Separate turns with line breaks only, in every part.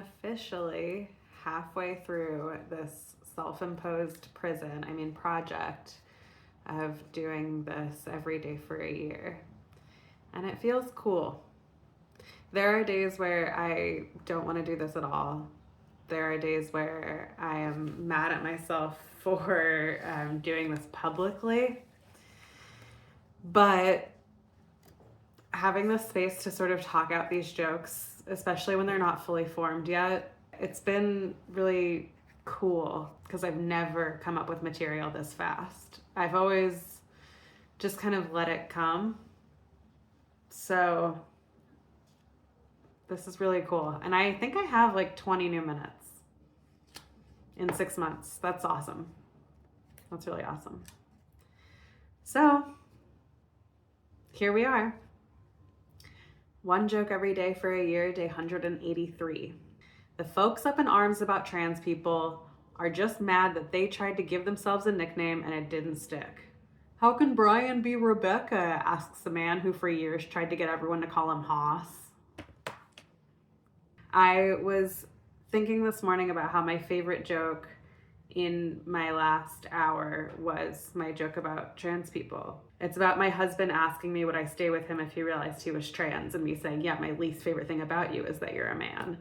officially halfway through this self-imposed project of doing this every day for a year. And it feels cool. There are days where I don't want to do this at all. There are days where I am mad at myself for doing this publicly. But having the space to sort of talk out these jokes, especially when they're not fully formed yet, it's been really cool because I've never come up with material this fast. I've always just kind of let it come. So this is really cool. And I think I have like 20 new minutes in 6 months. That's awesome. That's really awesome. So here we are. One joke every day for a year, day 183. The folks up in arms about trans people are just mad that they tried to give themselves a nickname and it didn't stick. How can Brian be Rebecca? Asks the man who for years tried to get everyone to call him Hoss. I was thinking this morning about how my favorite joke in my last hour was my joke about trans people. It's about my husband asking me would I stay with him if he realized he was trans, and me saying, yeah, my least favorite thing about you is that you're a man.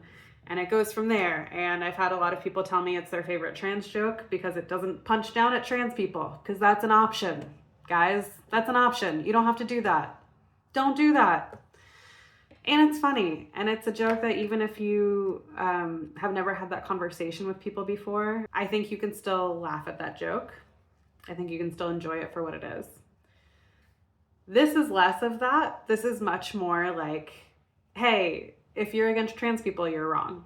And it goes from there. And I've had a lot of people tell me it's their favorite trans joke because it doesn't punch down at trans people, because that's an option. Guys, that's an option. You don't have to do that. Don't do that. And it's funny, and it's a joke that even if you have never had that conversation with people before, I think you can still laugh at that joke. I think you can still enjoy it for what it is. This is less of that. This is much more like, hey, if you're against trans people, you're wrong.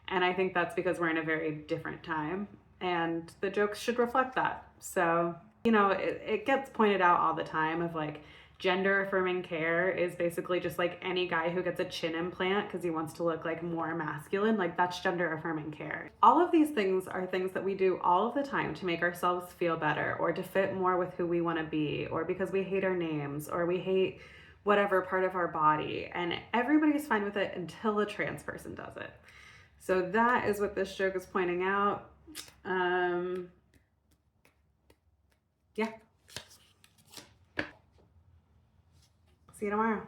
And I think that's because we're in a very different time, and the jokes should reflect that. So, you know, it gets pointed out all the time of like, gender affirming care is basically just like any guy who gets a chin implant because he wants to look like more masculine. Like, that's gender affirming care. All of these things are things that we do all of the time to make ourselves feel better, or to fit more with who we want to be, or because we hate our names, or we hate whatever part of our body. And everybody's fine with it until a trans person does it. So that is what this joke is pointing out. Yeah. See you tomorrow.